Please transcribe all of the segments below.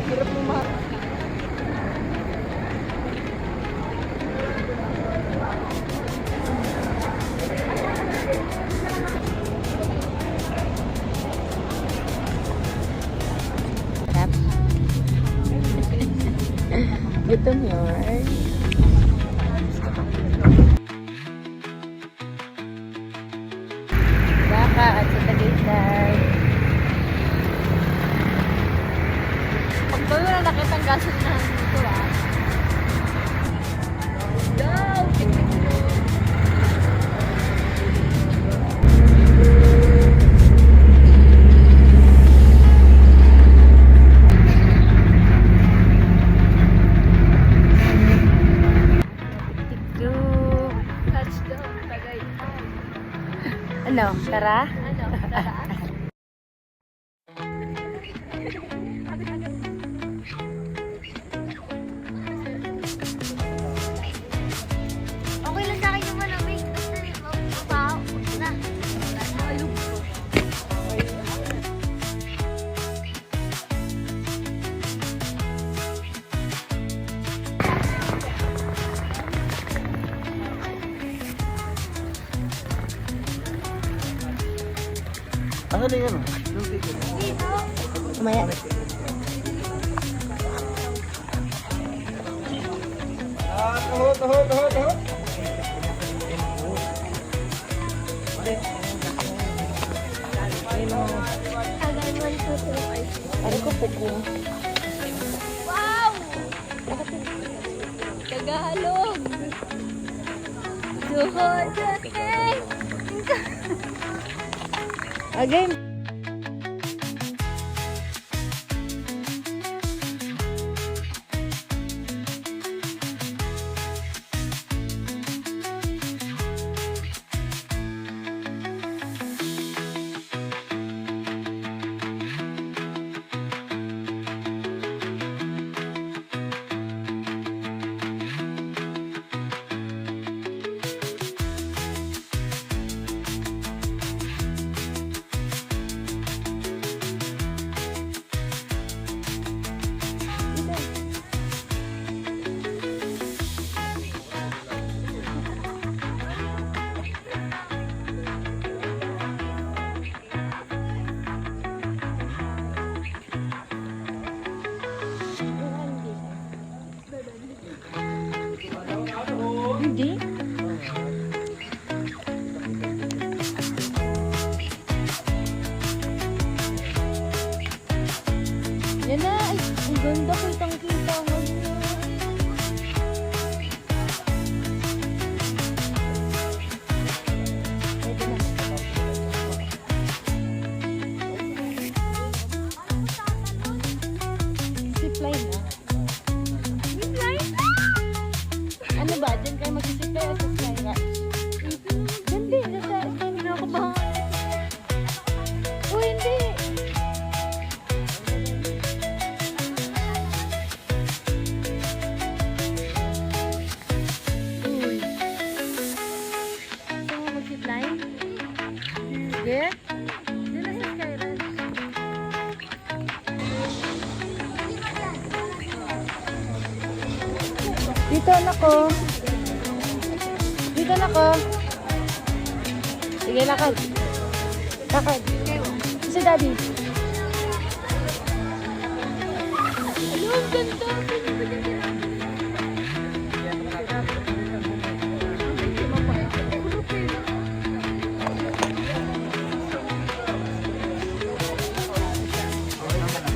Hirap mo ma... Gutom yun. Baka at sa Tagaytay. Pag doon na nakita ang gasolinahan dito ah. Go! Ano? Tara? Ano? Tara? Okay lang sa akin yung malamig. Basta mabaho na. Nalug ko. Ano na yun? Yung ticket. Dito. Umaya. Taho. Agawan ko ito. Ano ko puko? Wow! Tagalog. Duhodote. Again. Hindi. Yan na. Ay, ang ganda. Kitang-kita mo. Zipline na. Zipline? Ano ba? Diyan kayo mag-zipline at zipline na. Hindi. Hindi ako ba? Oh, hindi. Uy. Gusto mo mag-zipline? Sige. Diyan na sa Skyran. Dito na ko. Dito na ko. Sige, lakad. Lakad. Si Daddy. Ano, ang ganda.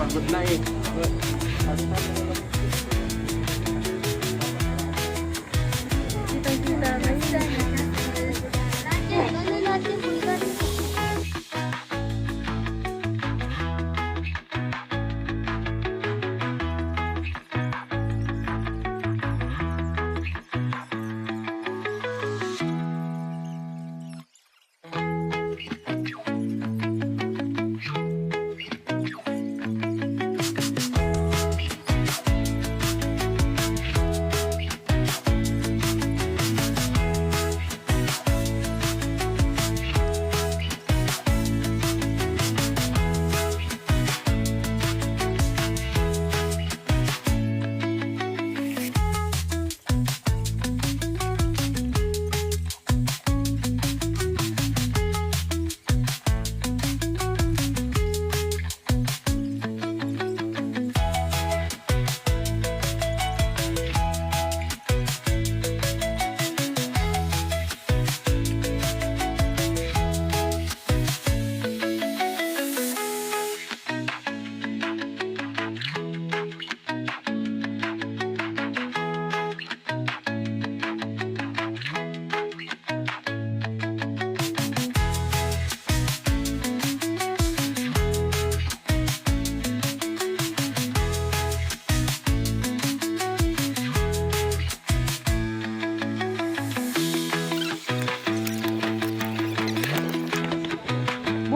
Pagod na eh. Kitang-kita. Ano natin, bulan?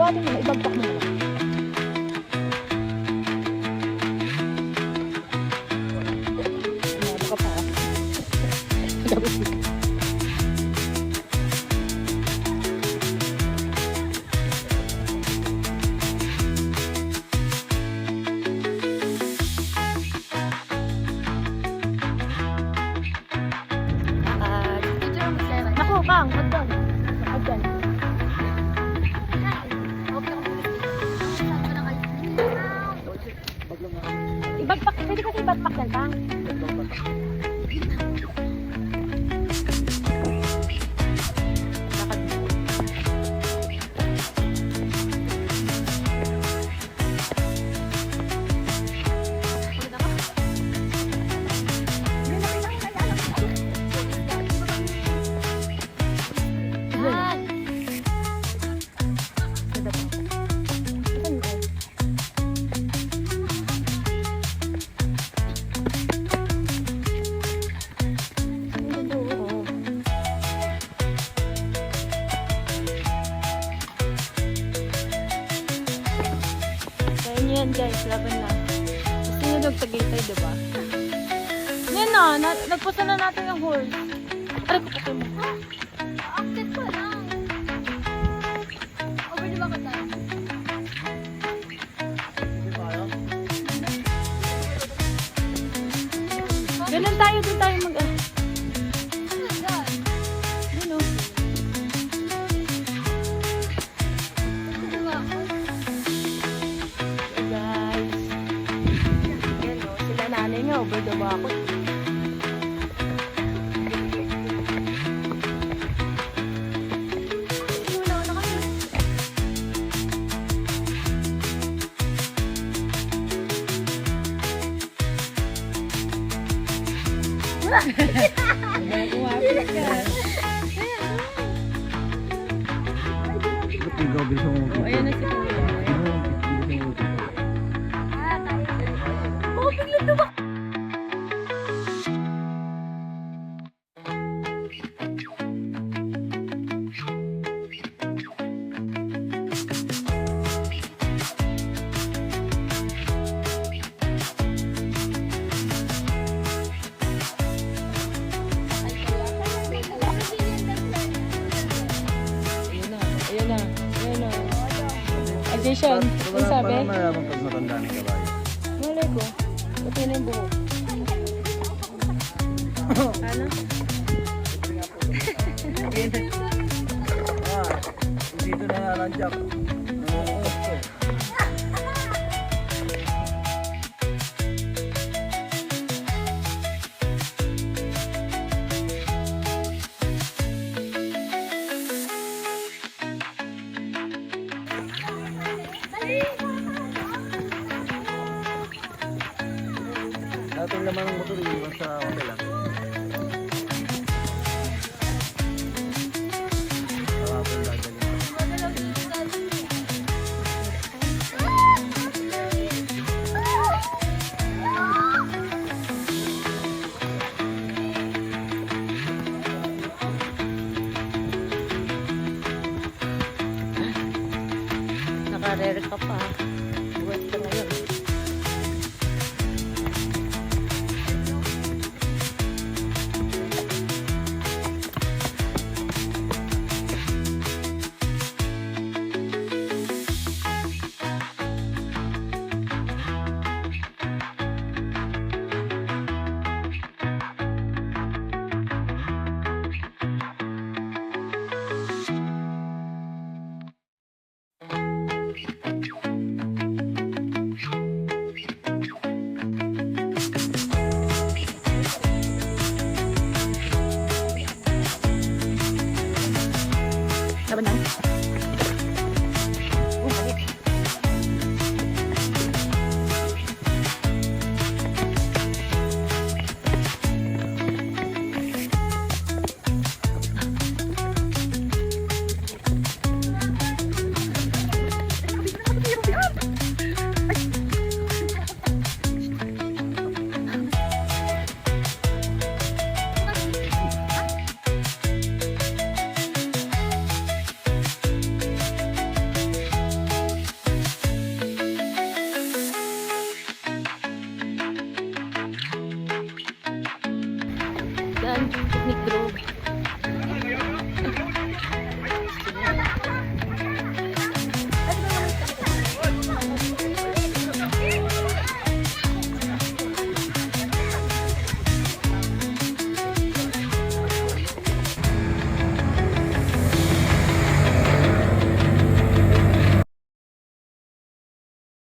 Buhatin mo na, ibagpak mo na. Ano ka pa? Picture mo sila. Naku, Kang, wag doon. Wag doon. Ibagpak, pwede kasi ibagpak yan, Kang. Yan guys, laban na. Gusto nyo nagtagitay, diba? Yan na, nagpusa na natin yung horse. Aray ko patay mo. Active pa lang. Over di ba ka tayo? Ganun tayo, doon tayo mag... Ano dyan? Yun o. Ano ba? Guys. Yan o, sila nanay nga, over the bakot. Una kami. Ba't ikaw bisa mo? Ayan na si Kuya. Ah, tayo. Oh, bigla tumak. Ayan na, ayan na, ayan na. Addition, yung sabi? Paano nalaman pag matanda ng kabayo? Malay ko. Pati na yung buhok. Ano? Dito na nalanjak. Nangunguot ko. Lahat ng laman ng motor, iwan sa hotel lang. Kahapon dadalhin. Nakarere ka pa.